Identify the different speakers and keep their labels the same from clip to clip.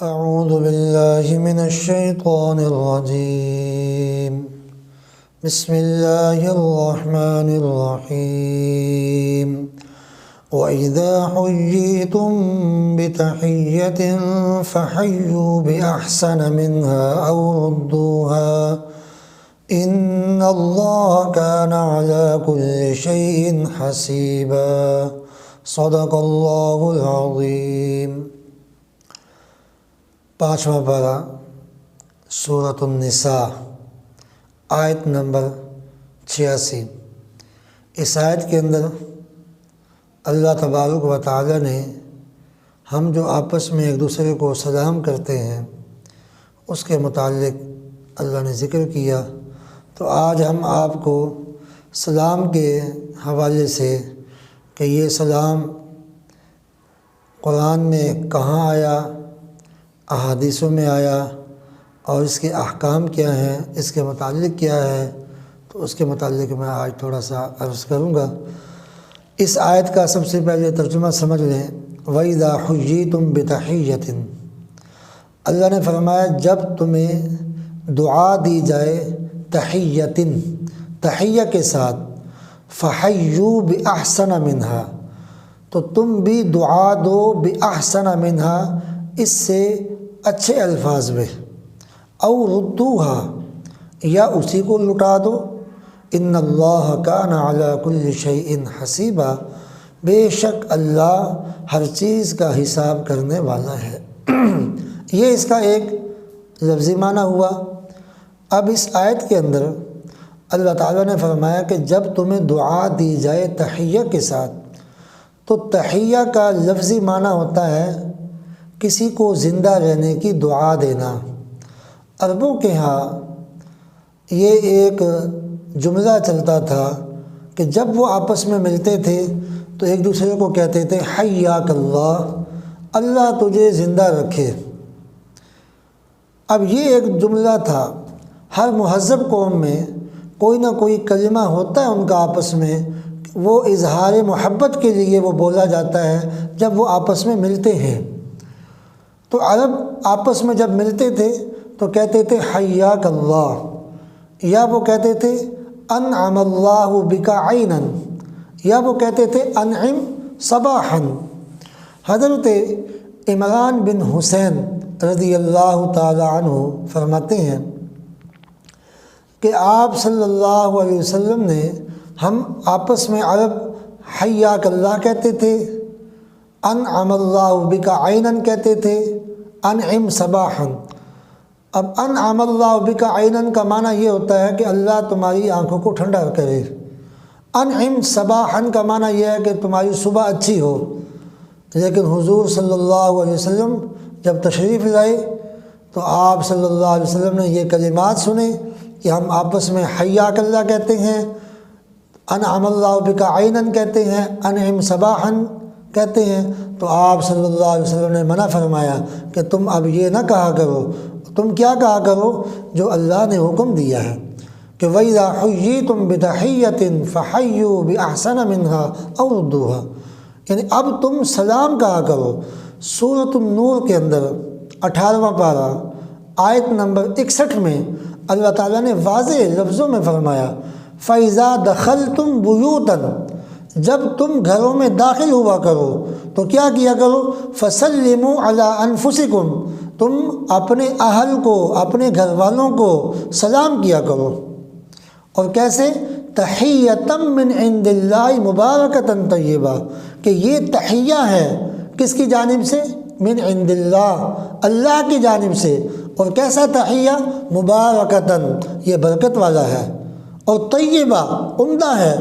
Speaker 1: أعوذ بالله من الشيطان الرجيم بسم الله الرحمن الرحيم وإذا حييتم بتحية فحيوا بأحسن منها أو ردوها إن الله كان على كل شيء حسيبا صدق الله العظيم۔ پانچواں پارہ سورۃ النساء آیت نمبر 86۔ اس آیت کے اندر اللہ تبارک و تعالی نے ہم جو آپس میں ایک دوسرے کو سلام کرتے ہیں اس کے متعلق اللہ نے ذکر کیا، تو آج ہم آپ کو سلام کے حوالے سے کہ یہ سلام قرآن میں کہاں آیا، احادیثوں میں آیا اور اس کے احکام کیا ہیں، اس کے متعلق کیا ہے، تو اس کے متعلق میں آج تھوڑا سا عرض کروں گا۔ اس آیت کا سب سے پہلے ترجمہ سمجھ لیں۔ وَإِذَا حُيِّيتُم بِتَحِيَّةٍ، اللہ نے فرمایا جب تمہیں دعا دی جائے تحیّۃٍ، تحیہ کے ساتھ، فَحَيُّوا بِأَحْسَنَ مِنْهَا، تو تم بھی دعا دو بِأَحْسَنَ مِنْهَا، اس سے اچھے الفاظ میں، او ردوہا، یا اسی کو لٹا دو۔ ان اللہ کان علی کل شیء حسیبا، بے شک اللہ ہر چیز کا حساب کرنے والا ہے۔ یہ اس کا ایک لفظی معنی ہوا۔ اب اس آیت کے اندر اللہ تعالیٰ نے فرمایا کہ جب تمہیں دعا دی جائے تحیہ کے ساتھ، تو تحیہ کا لفظی معنی ہوتا ہے کسی کو زندہ رہنے کی دعا دینا۔ عربوں کے ہاں یہ ایک جملہ چلتا تھا کہ جب وہ آپس میں ملتے تھے تو ایک دوسرے کو کہتے تھے حیاک اللہ، اللہ تجھے زندہ رکھے۔ اب یہ ایک جملہ تھا، ہر مہذب قوم میں کوئی نہ کوئی کلمہ ہوتا ہے ان کا آپس میں، وہ اظہار محبت کے لیے وہ بولا جاتا ہے جب وہ آپس میں ملتے ہیں۔ تو عرب آپس میں جب ملتے تھے تو کہتے تھے حیاک اللہ، یا وہ کہتے تھے انعم اللہ بک عینا، یا وہ کہتے تھے انعم صباحا۔ حضرت عمران بن حسین رضی اللہ تعالی عنہ فرماتے ہیں کہ آپ صلی اللہ علیہ وسلم نے، ہم آپس میں عرب حیاک اللہ کہتے تھے، انعم اللہ بک عینا کہتے تھے، انعم صباحا۔ اب انعم اللہ بک عینا کا معنی یہ ہوتا ہے کہ اللہ تمہاری آنکھوں کو ٹھنڈا کرے۔ انعم صباحا کا معنی یہ ہے کہ تمہاری صبح اچھی ہو۔ لیکن حضور صلی اللہ علیہ وسلم جب تشریف لائے تو آپ صلی اللہ علیہ وسلم نے یہ کلمات سنے کہ ہم آپس میں حیاک اللہ کہتے ہیں، انعم اللہ بک عینا کہتے ہیں، انعم صباحا کہتے ہیں، تو آپ صلی اللہ علیہ وسلم نے منع فرمایا کہ تم اب یہ نہ کہا کرو، تم کیا کہا کرو جو اللہ نے حکم دیا ہے کہ وَإِذَا حُيِّيتُم بِتَحِيَّةٍ فَحَيُّوا بِأَحْسَنَ مِنْهَا أَوْ رُدُّوهَا، یعنی اب تم سلام کہا کرو۔ سورۃ النور کے اندر 18واں پارہ آیت نمبر 61 میں اللہ تعالیٰ نے واضح لفظوں میں فرمایا فَإِذَا دَخَلْتُمْ بُيُوتًا، جب تم گھروں میں داخل ہوا کرو تو کیا کیا کرو، فَسَلِّمُوا عَلَىٰ أَنفُسِكُمْ، تم اپنے اہل کو، اپنے گھر والوں کو سلام کیا کرو۔ اور کیسے، تحیۃ من عند اللہ مبارکۃ طیبہ، کہ یہ تحیہ ہے کس کی جانب سے، من عند اللہ، اللہ کی جانب سے۔ اور کیسا تحیہ، مبارکۃ، یہ برکت والا ہے، اور طیبہ، عمدہ ہے۔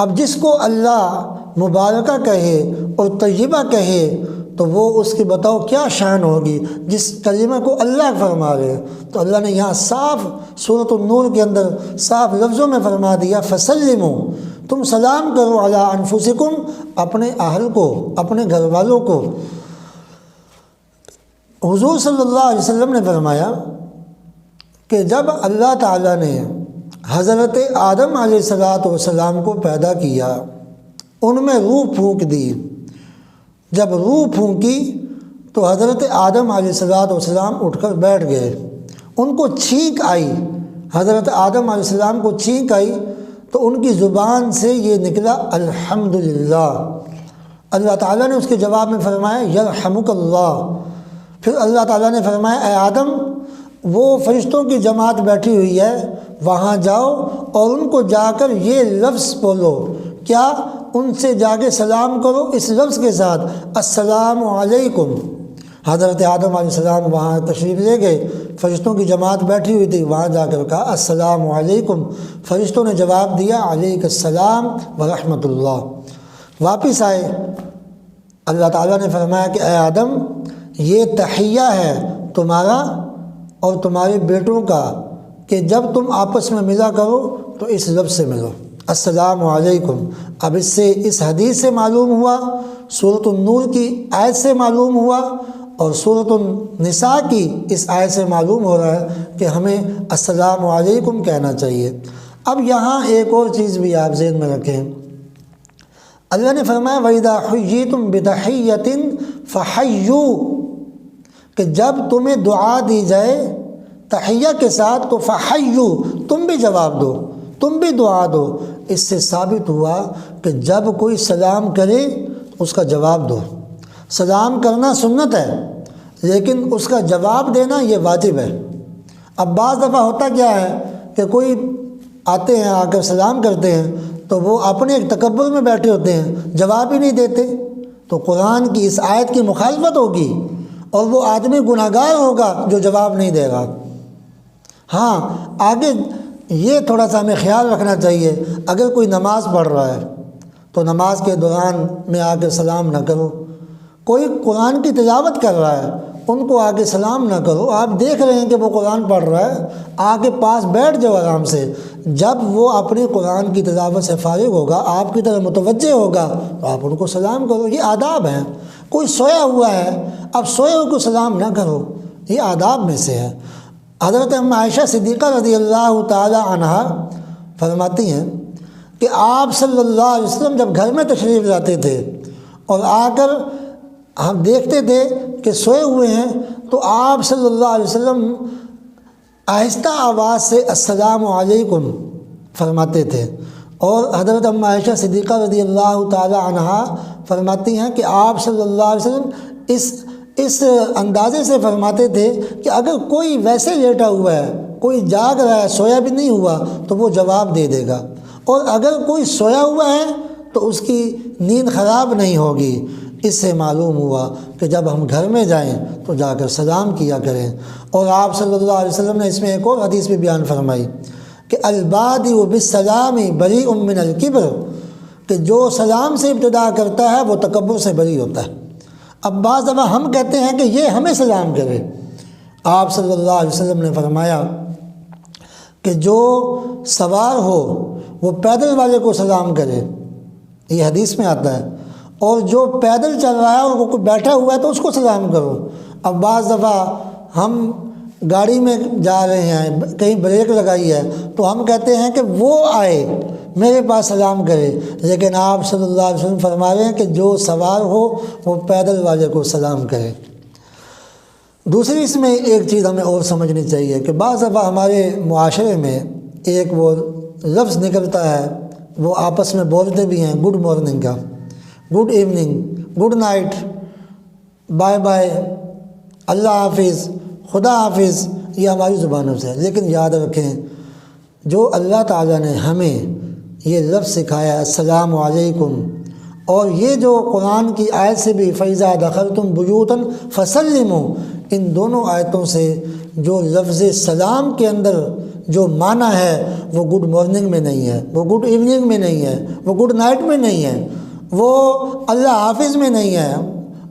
Speaker 1: اب جس کو اللہ مبارکہ کہے اور طیبہ کہے تو وہ اس کی بتاؤ کیا شان ہوگی جس کلمہ کو اللہ فرما رہے ہیں۔ تو اللہ نے یہاں صاف سورۃ النور کے اندر صاف لفظوں میں فرما دیا فسلموا، تم سلام کرو علی انفسکم، اپنے اہل کو، اپنے گھر والوں کو۔ حضور صلی اللہ علیہ وسلم نے فرمایا کہ جب اللہ تعالیٰ نے حضرت آدم علیہ السلام کو پیدا کیا، ان میں روح پھونک دی، جب روح پھونکی تو حضرت آدم علیہ السلام اٹھ کر بیٹھ گئے، ان کو چھینک آئی، حضرت آدم علیہ السلام کو چھینک آئی تو ان کی زبان سے یہ نکلا الحمدللہ۔ اللہ تعالیٰ نے اس کے جواب میں فرمایا یرحمک اللہ۔ پھر اللہ تعالیٰ نے فرمایا اے آدم، وہ فرشتوں کی جماعت بیٹھی ہوئی ہے، وہاں جاؤ اور ان کو جا کر یہ لفظ بولو، کیا؟ ان سے جا کے سلام کرو اس لفظ کے ساتھ السلام علیکم۔ حضرت آدم علیہ السلام وہاں تشریف لے گئے، فرشتوں کی جماعت بیٹھی ہوئی تھی، وہاں جا کر کہا السلام علیکم۔ فرشتوں نے جواب دیا علیک السلام ورحمۃ اللہ۔ واپس آئے، اللہ تعالیٰ نے فرمایا کہ اے آدم، یہ تحیہ ہے تمہارا اور تمہارے بیٹوں کا کہ جب تم آپس میں ملا کرو تو اس لفظ سے ملو السلام علیکم۔ اب اس سے اس حدیث سے معلوم ہوا، سورۃ النور کی آیت سے معلوم ہوا اور سورۃ النساء کی اس آیت سے معلوم ہو رہا ہے کہ ہمیں السلام علیکم کہنا چاہیے۔ اب یہاں ایک اور چیز بھی آپ ذہن میں رکھیں، اللہ نے فرمایا وَإِذَا حُيِّيتُم بِتَحِيَّةٍ فَحَيُّوا، کہ جب تمہیں دعا دی جائے تحیہ کے ساتھ تو فَحَيُّوا، تم بھی جواب دو، تم بھی دعا دو۔ اس سے ثابت ہوا کہ جب کوئی سلام کرے اس کا جواب دو۔ سلام کرنا سنت ہے لیکن اس کا جواب دینا یہ واجب ہے۔ اب بعض دفعہ ہوتا کیا ہے کہ کوئی آتے ہیں، آ کر سلام کرتے ہیں تو وہ اپنے ایک تکبر میں بیٹھے ہوتے ہیں، جواب ہی نہیں دیتے، تو قرآن کی اس آیت کی مخالفت ہوگی اور وہ آدمی گناہ گار ہوگا جو جواب نہیں دے گا۔ ہاں آگے یہ تھوڑا سا ہمیں خیال رکھنا چاہیے، اگر کوئی نماز پڑھ رہا ہے تو نماز کے دوران میں آ کے سلام نہ کرو، کوئی قرآن کی تلاوت کر رہا ہے ان کو آگے سلام نہ کرو، آپ دیکھ رہے ہیں کہ وہ قرآن پڑھ رہا ہے، آگے پاس بیٹھ جاؤ آرام سے، جب وہ اپنی قرآن کی تلاوت سے فارغ ہوگا، آپ کی طرف متوجہ ہوگا تو آپ ان کو سلام کرو، یہ آداب ہیں۔ کوئی سویا ہوا ہے، اب سوئے ہوئے کو سلام نہ کرو، یہ آداب میں سے ہے۔ حضرت عائشہ صدیقہ رضی اللہ تعالی عنہا فرماتی ہیں کہ آپ صلی اللہ علیہ وسلم جب گھر میں تشریف لاتے تھے اور آ کر ہم دیکھتے تھے کہ سوئے ہوئے ہیں تو آپ صلی اللہ علیہ وسلم آہستہ آواز سے السلام علیکم فرماتے تھے، اور حضرت عائشہ صدیقہ رضی اللہ تعالی عنہا فرماتی ہیں کہ آپ صلی اللہ علیہ وسلم اس اندازے سے فرماتے تھے کہ اگر کوئی ویسے لیٹا ہوا ہے، کوئی جاگ رہا ہے، سویا بھی نہیں ہوا تو وہ جواب دے دے گا، اور اگر کوئی سویا ہوا ہے تو اس کی نیند خراب نہیں ہوگی۔ اس سے معلوم ہوا کہ جب ہم گھر میں جائیں تو جا کر سلام کیا کریں۔ اور آپ صلی اللہ علیہ وسلم نے اس میں ایک اور حدیث بھی بیان فرمائی کہ البادئ بالسلام بریء من الکبر، کہ جو سلام سے ابتدا کرتا ہے وہ تکبر سے بری ہوتا ہے۔ اب بعض دفعہ ہم کہتے ہیں کہ یہ ہمیں سلام کرے، آپ صلی اللہ علیہ وسلم نے فرمایا کہ جو سوار ہو وہ پیدل والے کو سلام کرے، یہ حدیث میں آتا ہے، اور جو پیدل چل رہا ہے اور وہ کوئی بیٹھا ہوا ہے تو اس کو سلام کرو۔ اب بعض دفعہ ہم گاڑی میں جا رہے ہیں، کہیں بریک لگائی ہے تو ہم کہتے ہیں کہ وہ آئے میرے پاس سلام کرے، لیکن آپ صلی اللہ علیہ وسلم فرما رہے ہیں کہ جو سوار ہو وہ پیدل والے کو سلام کرے۔ دوسری اس میں ایک چیز ہمیں اور سمجھنی چاہیے کہ بعض دفعہ ہمارے معاشرے میں ایک وہ لفظ نکلتا ہے، وہ آپس میں بولتے بھی ہیں گڈ مارننگ کا، good evening, good night, bye bye, اللہ حافظ، خدا حافظ، یہ ہماری زبانوں سے ہے، لیکن یاد رکھیں جو اللہ تعالیٰ نے ہمیں یہ لفظ سکھایا السلام علیکم، اور یہ جو قرآن کی آیت سے بھی فَإِذَا دَخَلْتُمْ بُيُوتًا فَسَلِّمُوا، ان دونوں آیتوں سے جو لفظ سلام کے اندر جو معنی ہے وہ گڈ مارننگ میں نہیں ہے، وہ گڈ ایوننگ میں نہیں ہے، وہ گڈ نائٹ میں نہیں ہے، وہ اللہ حافظ میں نہیں ہے،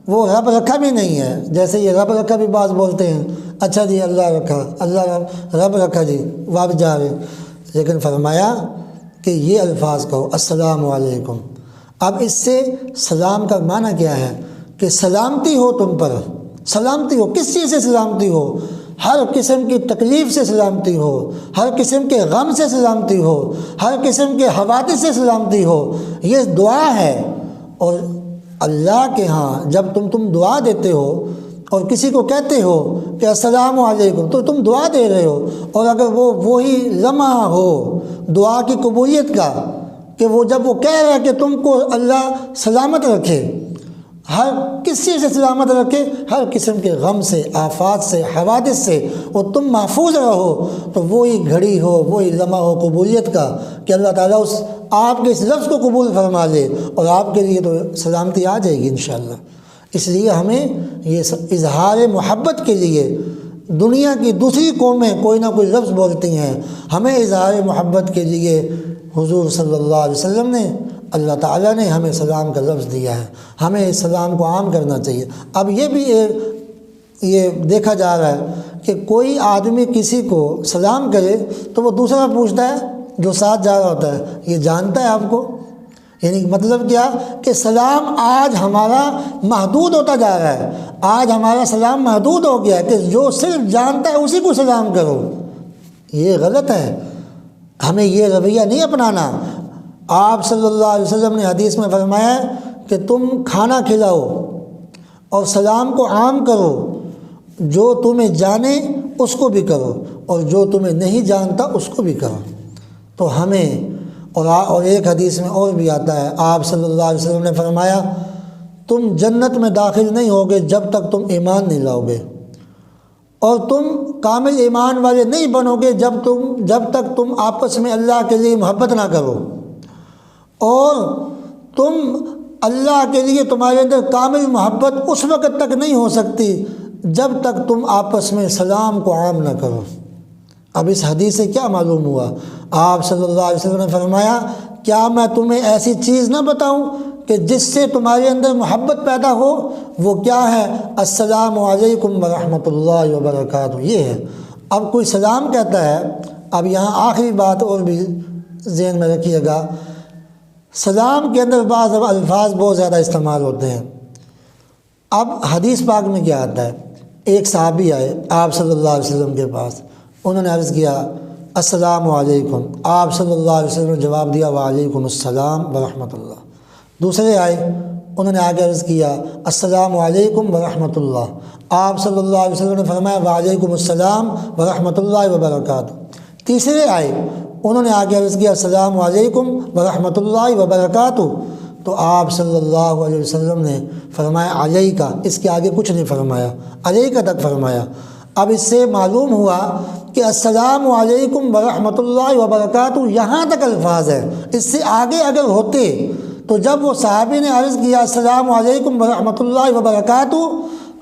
Speaker 1: وہ رب رکھا بھی نہیں ہے، جیسے یہ رب رکھا بھی بعض بولتے ہیں، اچھا جی اللہ رکھا، اللہ رب رکھا جی واپس جا رہے، لیکن فرمایا کہ یہ الفاظ کہو السلام علیکم۔ اب اس سے سلام کا معنی کیا ہے کہ سلامتی ہو تم پر، سلامتی ہو، کس چیز سے سلامتی ہو؟ ہر قسم کی تکلیف سے سلامتی ہو، ہر قسم کے غم سے سلامتی ہو، ہر قسم کے حوادث سے سلامتی ہو، یہ دعا ہے۔ اور اللہ کے ہاں جب تم دعا دیتے ہو اور کسی کو کہتے ہو کہ السلام علیکم تو تم دعا دے رہے ہو، اور اگر وہی لمحہ ہو دعا کی قبولیت کا کہ وہ جب وہ کہہ رہا ہے کہ تم کو اللہ سلامت رکھے، ہر کسی سے سلامت رکھے، ہر قسم کے غم سے، آفات سے، حوادث سے، اور تم محفوظ رہو، تو وہی گھڑی ہو، وہی لمحہ ہو قبولیت کا کہ اللہ تعالیٰ آپ کے اس لفظ کو قبول فرما لے اور آپ کے لیے تو سلامتی آ جائے گی انشاءاللہ۔ اس لیے ہمیں یہ اظہار محبت کے لیے دنیا کی دوسری قومیں کوئی نہ کوئی لفظ بولتی ہیں، ہمیں اظہار محبت کے لیے حضور صلی اللہ علیہ وسلم نے، اللہ تعالیٰ نے ہمیں سلام کا لفظ دیا ہے، ہمیں اس سلام کو عام کرنا چاہیے۔ اب یہ بھی یہ دیکھا جا رہا ہے کہ کوئی آدمی کسی کو سلام کرے تو وہ دوسرا پوچھتا ہے جو ساتھ جا رہا ہوتا ہے، یہ جانتا ہے آپ کو؟ یعنی مطلب کیا کہ سلام آج ہمارا محدود ہوتا جا رہا ہے، آج ہمارا سلام محدود ہو گیا ہے کہ جو صرف جانتا ہے اسی کو سلام کرو۔ یہ غلط ہے، ہمیں یہ رویہ نہیں اپنانا۔ آپ صلی اللہ علیہ وسلم نے حدیث میں فرمایا کہ تم کھانا کھلاؤ اور سلام کو عام کرو، جو تمہیں جانے اس کو بھی کرو اور جو تمہیں نہیں جانتا اس کو بھی کرو۔ تو ہمیں اور ایک حدیث میں اور بھی آتا ہے، آپ صلی اللہ علیہ وسلم نے فرمایا تم جنت میں داخل نہیں ہوگے جب تک تم ایمان نہیں لاؤ گے، اور تم کامل ایمان والے نہیں بنو گے جب تک تم آپس میں اللہ کے لیے محبت نہ کرو، اور تم اللہ کے لیے تمہارے اندر کامل محبت اس وقت تک نہیں ہو سکتی جب تک تم آپس میں سلام کو عام نہ کرو۔ اب اس حدیث سے کیا معلوم ہوا؟ آپ صلی اللہ علیہ وسلم نے فرمایا کیا میں تمہیں ایسی چیز نہ بتاؤں کہ جس سے تمہارے اندر محبت پیدا ہو؟ وہ کیا ہے؟ السلام علیکم ورحمۃ اللہ وبرکاتہ، یہ ہے۔ اب کوئی سلام کہتا ہے، اب یہاں آخری بات اور بھی ذہن میں رکھیے گا، سلام کے اندر بعض الفاظ بہت زیادہ استعمال ہوتے ہیں۔ اب حدیث پاک میں کیا آتا ہے؟ ایک صحابی آئے آپ صلی اللہ علیہ وسلم کے پاس، انہوں نے عرض کیا السلام علیکم، آپ صلی اللہ علیہ وسلم نے جواب دیا وعلیکم السلام ورحمۃ اللہ۔ دوسرے آئے، انہوں نے آگے عرض کیا السلام علیکم ورحمۃ اللہ، آپ صلی اللہ علیہ وسلم نے فرمایا وعلیکم السلام ورحمۃ اللہ وبرکاتہ۔ تیسرے آئے، انہوں نے آگے عرض کیا السلام علیکم ورحمۃ اللہ وبرکاتہ، تو آپ صلی اللہ علیہ وسلم نے فرمایا علیکہ، اس کے آگے کچھ نہیں فرمایا، علیکہ تک فرمایا۔ اب اس سے معلوم ہوا کہ السلام علیکم ورحمۃ اللہ وبرکاتہ یہاں تک الفاظ ہیں، اس سے آگے اگر ہوتے تو جب وہ صحابی نے عرض کیا السلام علیکم ورحمۃ اللہ وبرکاتہ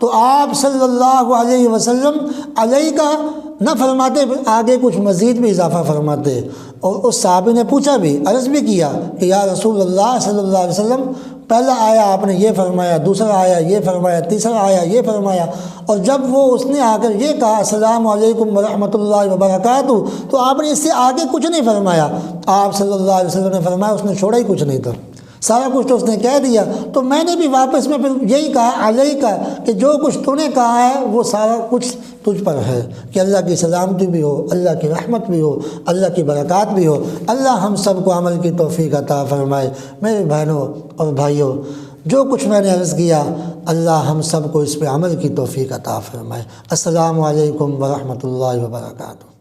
Speaker 1: تو آپ صلی اللہ علیہ وسلم علیکہ نہ فرماتے، آگے کچھ مزید بھی اضافہ فرماتے، اور اس صحابی نے پوچھا بھی، عرض بھی کیا کہ یا رسول اللہ صلی اللہ علیہ وسلم پہلا آیا آپ نے یہ فرمایا، دوسرا آیا یہ فرمایا، تیسرا آیا یہ فرمایا، اور جب وہ اس نے آ کر یہ کہا السلام علیکم ورحمۃ اللہ وبرکاتہ تو آپ نے اس سے آگے کچھ نہیں فرمایا۔ آپ صلی اللہ علیہ وسلم نے فرمایا اس نے چھوڑا ہی کچھ نہیں تھا، سارا کچھ تو اس نے کہہ دیا۔ تو میں نے بھی واپس میں پھر یہی کہا علیکہ کہ جو کچھ تو نے کہا ہے وہ سارا کچھ تجھ پر ہے، کہ اللہ کی سلامتی بھی ہو، اللہ کی رحمت بھی ہو، اللہ کی برکات بھی ہو۔ اللہ ہم سب کو عمل کی توفیق عطا فرمائے۔ میرے بہنوں اور بھائیوں، جو کچھ میں نے عرض کیا اللہ ہم سب کو اس پہ عمل کی توفیق عطا فرمائے۔ السلام علیکم ورحمۃ اللہ وبرکاتہ۔